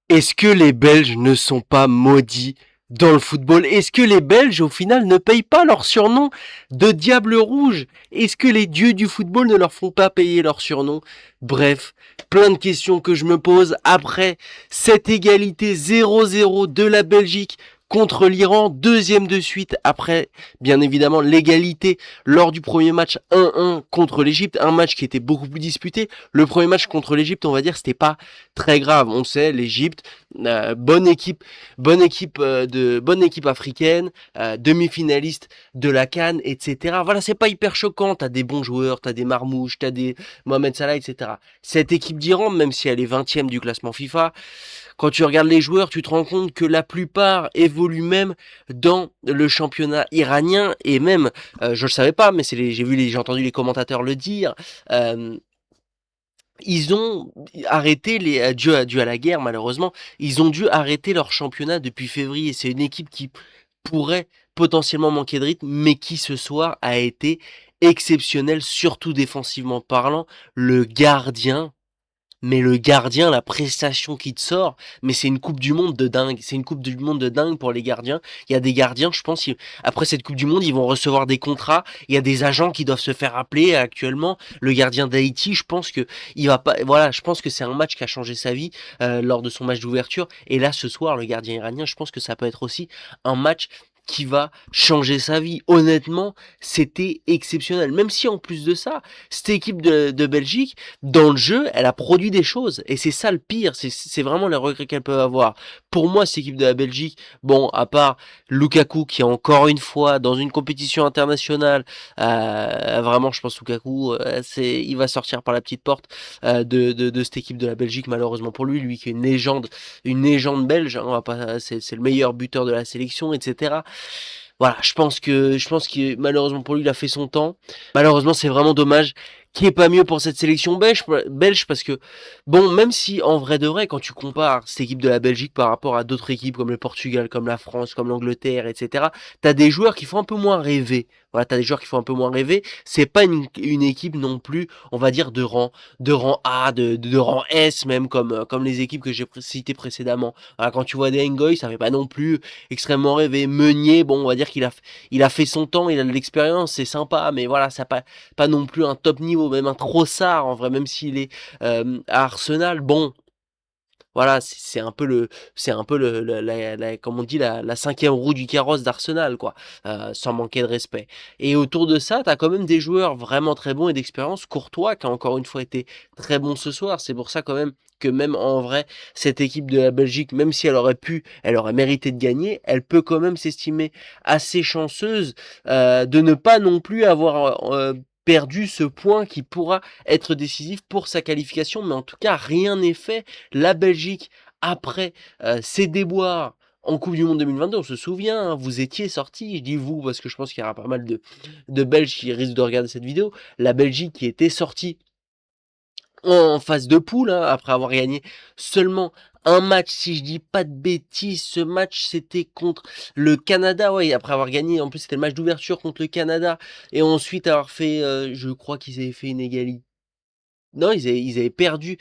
Est-ce que les Belges ne sont pas maudits dans le football? Est-ce que les Belges, au final, ne payent pas leur surnom de Diable Rouge? Est-ce que les dieux du football ne leur font pas payer leur surnom? Bref, plein de questions que je me pose après cette égalité 0-0 de la Belgique contre l'Iran, deuxième de suite après, bien évidemment, l'égalité lors du premier match 1-1 contre l'Égypte, un match qui était beaucoup plus disputé. Le premier match contre l'Égypte, on va dire, c'était pas très grave. On sait, l'Égypte, bonne équipe africaine, demi-finaliste de la CAN, etc. Voilà, c'est pas hyper choquant. T'as des bons joueurs, t'as des Marmouches, t'as des Mohamed Salah, etc. Cette équipe d'Iran, même si elle est 20e du classement FIFA, quand tu regardes les joueurs, tu te rends compte que la plupart évoluent même dans le championnat iranien et même, je le savais pas, mais j'ai entendu les commentateurs le dire. euh, Ils ont arrêté dû à la guerre malheureusement, ils ont dû arrêter leur championnat depuis février. C'est une équipe qui pourrait potentiellement manquer de rythme, mais qui ce soir a été exceptionnelle, surtout défensivement parlant. Le gardien, mais le gardien, la prestation qui te sort, mais c'est une coupe du monde de dingue. C'est une coupe du monde de dingue pour les gardiens. Il y a des gardiens, je pense, après cette coupe du monde, ils vont recevoir des contrats. Il y a des agents qui doivent se faire appeler actuellement. Le gardien d'Haïti, je pense que il va pas. Voilà, je pense que c'est un match qui a changé sa vie lors de son match d'ouverture. Et là, ce soir, le gardien iranien, je pense que ça peut être aussi un match qui va changer sa vie. Honnêtement, c'était exceptionnel. Même si en plus de ça, cette équipe de Belgique, dans le jeu, elle a produit des choses. Et c'est ça le pire. C'est vraiment les regrets qu'elle peut avoir. Pour moi, cette équipe de la Belgique, bon, à part Lukaku, qui est encore une fois dans une compétition internationale, vraiment, je pense Lukaku, il va sortir par la petite porte de cette équipe de la Belgique, malheureusement pour lui. Lui qui est une légende belge, hein, on va pas, c'est le meilleur buteur de la sélection, etc. Voilà, je pense que malheureusement pour lui, il a fait son temps. Malheureusement, c'est vraiment dommage qu'il n'y ait pas mieux pour cette sélection belge parce que, bon, même si en vrai de vrai, quand tu compares cette équipe de la Belgique par rapport à d'autres équipes comme le Portugal, comme la France, comme l'Angleterre, etc., t'as des joueurs qui font un peu moins rêver. Voilà, t'as des joueurs qui font un peu moins rêver. C'est pas une équipe non plus, on va dire, de rang A, de rang S, même comme les équipes que j'ai citées précédemment. Voilà, quand tu vois des Ngoy, ça fait pas non plus extrêmement rêvé. Meunier, bon, on va dire qu'il a fait son temps, il a de l'expérience, c'est sympa, mais voilà, ça pas non plus un top niveau, même un Trossard en vrai, même s'il est à Arsenal, bon. Voilà, c'est un peu comme on dit, la cinquième roue du carrosse d'Arsenal, quoi, sans manquer de respect. Et autour de ça, t'as quand même des joueurs vraiment très bons et d'expérience. Courtois, qui a encore une fois été très bon ce soir. C'est pour ça quand même que même en vrai, cette équipe de la Belgique, même si elle aurait mérité de gagner, elle peut quand même s'estimer assez chanceuse de ne pas non plus avoir perdu ce point qui pourra être décisif pour sa qualification. Mais en tout cas, rien n'est fait. La Belgique, après ses déboires en Coupe du Monde 2022, on se souvient, hein, vous étiez sortis, je dis vous parce que je pense qu'il y aura pas mal de Belges qui risquent de regarder cette vidéo, la Belgique qui était sortie en phase de poule, hein, après avoir gagné seulement un match, si je dis pas de bêtises, ce match c'était contre le Canada, ouais, après avoir gagné, en plus c'était le match d'ouverture contre le Canada, et ensuite avoir fait, je crois qu'ils avaient fait une égalité. Non, ils avaient perdu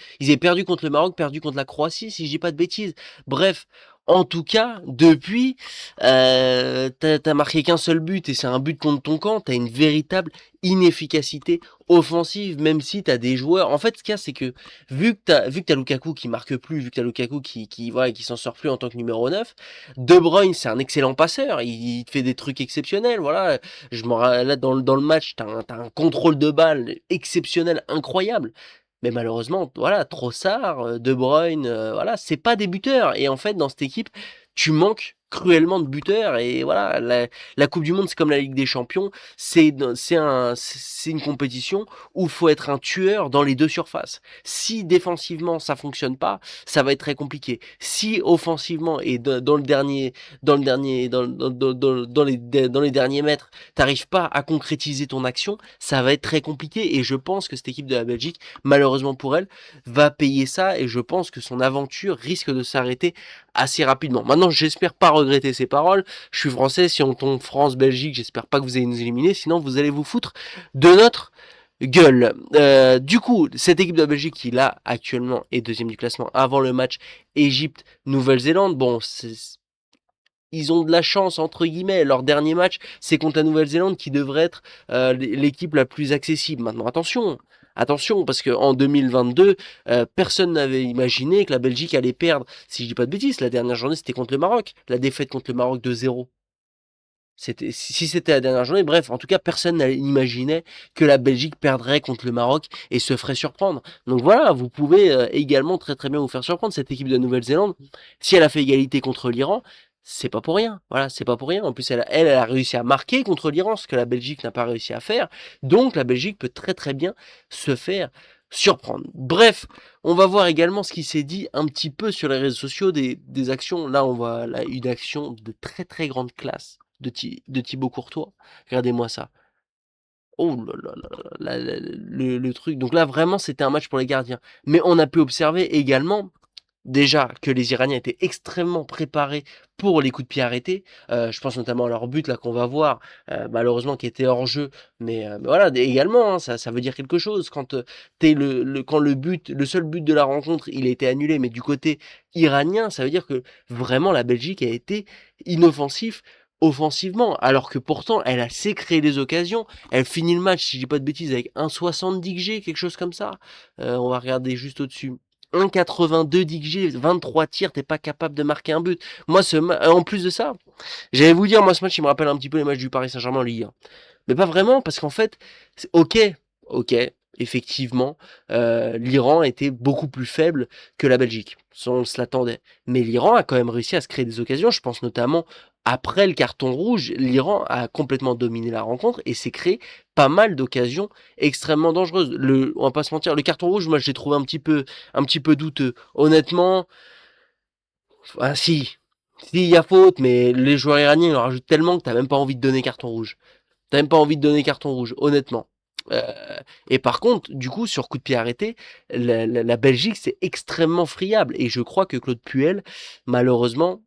contre le Maroc, perdu contre la Croatie, si je dis pas de bêtises. Bref, en tout cas, depuis, t'as marqué qu'un seul but et c'est un but contre ton camp. T'as une véritable inefficacité offensive, même si t'as des joueurs. En fait, ce qu'il y a, c'est que vu que t'as Lukaku qui marque plus, vu que t'as Lukaku voilà, qui s'en sort plus en tant que numéro 9, De Bruyne, c'est un excellent passeur. Il te fait des trucs exceptionnels. Voilà, là dans le match, t'as un contrôle de balle exceptionnel, incroyable. Mais malheureusement, voilà, Trossard, De Bruyne, voilà, c'est pas des buteurs. Et en fait, dans cette équipe, tu manques cruellement de buteurs. Et voilà, la Coupe du Monde, c'est comme la Ligue des Champions. C'est une compétition où il faut être un tueur dans les deux surfaces. Si défensivement ça fonctionne pas, ça va être très compliqué. Si offensivement et dans les derniers mètres, t'arrives pas à concrétiser ton action, ça va être très compliqué. Et je pense que cette équipe de la Belgique, malheureusement pour elle, va payer ça et je pense que son aventure risque de s'arrêter assez rapidement. Maintenant, j'espère pas regretter ces paroles. Je suis français, si on tombe France-Belgique, j'espère pas que vous allez nous éliminer, sinon vous allez vous foutre de notre gueule. Du coup, cette équipe de la Belgique qui là actuellement est deuxième du classement avant le match Égypte-Nouvelle-Zélande, bon, ils ont de la chance entre guillemets. Leur dernier match, c'est contre la Nouvelle-Zélande qui devrait être l'équipe la plus accessible. Maintenant, attention. Attention, parce qu'en 2022, personne n'avait imaginé que la Belgique allait perdre. Si je dis pas de bêtises, la dernière journée, c'était contre le Maroc. La défaite contre le Maroc 2-0. Si c'était la dernière journée, bref, en tout cas, personne n'imaginait que la Belgique perdrait contre le Maroc et se ferait surprendre. Donc voilà, vous pouvez également très très bien vous faire surprendre. Cette équipe de Nouvelle-Zélande, si elle a fait égalité contre l'Iran, c'est pas pour rien. Voilà, c'est pas pour rien. En plus, elle a réussi à marquer contre l'Iran, ce que la Belgique n'a pas réussi à faire. Donc la Belgique peut très très bien se faire surprendre. Bref, on va voir également ce qui s'est dit un petit peu sur les réseaux sociaux des actions. Là, on voit là, une action de très très grande classe de Thibaut Courtois. Regardez-moi ça. Oh là là là là, le truc. Donc là, vraiment, c'était un match pour les gardiens. Mais on a pu observer également, déjà, que les Iraniens étaient extrêmement préparés pour les coups de pied arrêtés. Je pense notamment à leur but, là, qu'on va voir, malheureusement, qui était hors jeu. Mais voilà, également, hein, ça veut dire quelque chose. Quand, quand le seul but de la rencontre, il a été annulé, mais du côté iranien, ça veut dire que vraiment la Belgique a été inoffensif offensivement, alors que pourtant elle a sait créer des occasions. Elle finit le match, si je dis pas de bêtises, avec 1,70 XG, quelque chose comme ça. On va regarder juste au-dessus. 1,82 d'XG, 23 tirs, t'es pas capable de marquer un but. Moi, en plus de ça, j'allais vous dire, moi, ce match, il me rappelle un petit peu les matchs du Paris Saint-Germain en Ligue 1. Mais pas vraiment, parce qu'en fait, ok, effectivement, l'Iran était beaucoup plus faible que la Belgique. Ça, on se l'attendait. Mais l'Iran a quand même réussi à se créer des occasions. Je pense notamment, après le carton rouge, l'Iran a complètement dominé la rencontre et s'est créé pas mal d'occasions extrêmement dangereuses. On va pas se mentir, le carton rouge, moi, je l'ai trouvé un petit peu douteux. Honnêtement, ah, si, il y a faute, mais les joueurs iraniens, ils en rajoutent tellement que t'as même pas envie de donner carton rouge. T'as même pas envie de donner carton rouge, honnêtement. Euh, et par contre, du coup, sur coup de pied arrêté, la Belgique, c'est extrêmement friable. Et je crois que Claude Puel, malheureusement,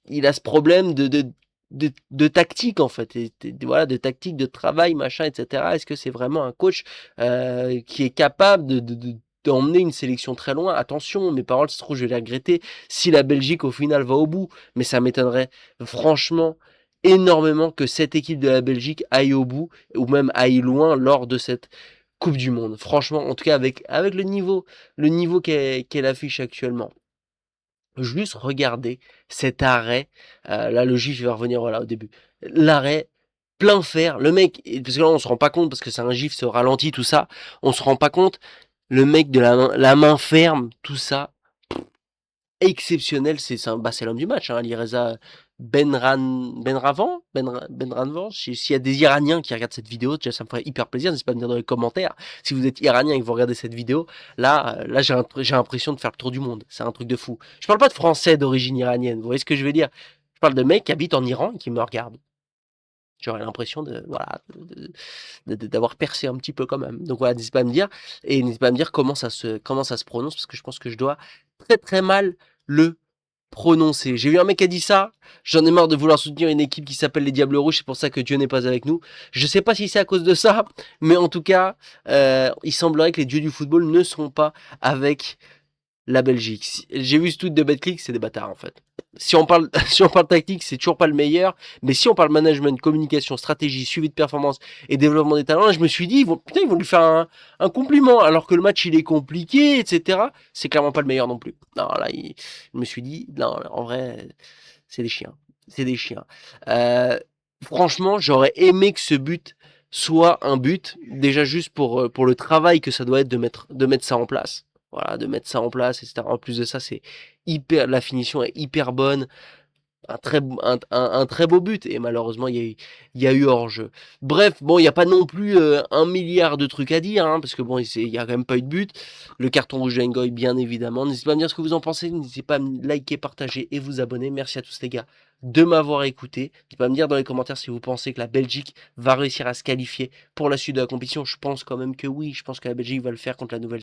il a ce problème de tactique, en fait. Voilà, de tactique, de travail, machin, etc. Est-ce que c'est vraiment un coach qui est capable d'emmener une sélection très loin? Attention, mes paroles, se trouve, je vais les regretter si la Belgique, au final, va au bout. Mais ça m'étonnerait, franchement, énormément que cette équipe de la Belgique aille au bout ou même aille loin lors de cette Coupe du Monde. Franchement, en tout cas avec le niveau qu'elle affiche actuellement. Juste regarder cet arrêt. Là, le gif va revenir voilà, au début. L'arrêt plein fer. Le mec, parce que là, on se rend pas compte, parce que c'est un gif, c'est au ralenti, tout ça. On se rend pas compte. Le mec de la main ferme, tout ça exceptionnel, c'est l'homme du match, hein, Alireza Benranvan. S'il y a des Iraniens qui regardent cette vidéo, déjà ça me ferait hyper plaisir. N'hésitez pas à me dire dans les commentaires si vous êtes Iranien et que vous regardez cette vidéo. Là, j'ai l'impression de faire le tour du monde. C'est un truc de fou. Je parle pas de Français d'origine iranienne. Vous voyez ce que je veux dire? Je parle de mecs qui habitent en Iran et qui me regardent. J'aurais l'impression d'avoir percé un petit peu quand même. Donc voilà, n'hésitez pas à me dire et n'hésitez pas à me dire comment ça se prononce parce que je pense que je dois très très mal le prononcer. J'ai vu un mec qui a dit ça, j'en ai marre de vouloir soutenir une équipe qui s'appelle les Diables Rouges, c'est pour ça que Dieu n'est pas avec nous. Je sais pas si c'est à cause de ça, mais en tout cas, il semblerait que les dieux du football ne sont pas avec la Belgique. J'ai vu ce tweet de BetClick, c'est des bâtards en fait. Si on parle, si on parle tactique, c'est toujours pas le meilleur, mais si on parle management, communication, stratégie, suivi de performance et développement des talents, je me suis dit, ils vont lui faire un compliment, alors que le match il est compliqué, etc. C'est clairement pas le meilleur non plus. Non, là, je me suis dit, non, en vrai, c'est des chiens. C'est des chiens. Franchement, j'aurais aimé que ce but soit un but, déjà juste pour le travail que ça doit être de mettre ça en place. Voilà, de mettre ça en place, etc. En plus de ça, la finition est hyper bonne. Un très beau but. Et malheureusement, il y a eu hors-jeu. Bref, bon, il n'y a pas non plus un milliard de trucs à dire, hein, parce que bon, il n'y a quand même pas eu de but. Le carton rouge de Ngoy, bien évidemment. N'hésitez pas à me dire ce que vous en pensez. N'hésitez pas à me liker, partager et vous abonner. Merci à tous les gars de m'avoir écouté. N'hésitez pas à me dire dans les commentaires si vous pensez que la Belgique va réussir à se qualifier pour la suite de la compétition. Je pense quand même que oui. Je pense que la Belgique va le faire contre la Nouvelle.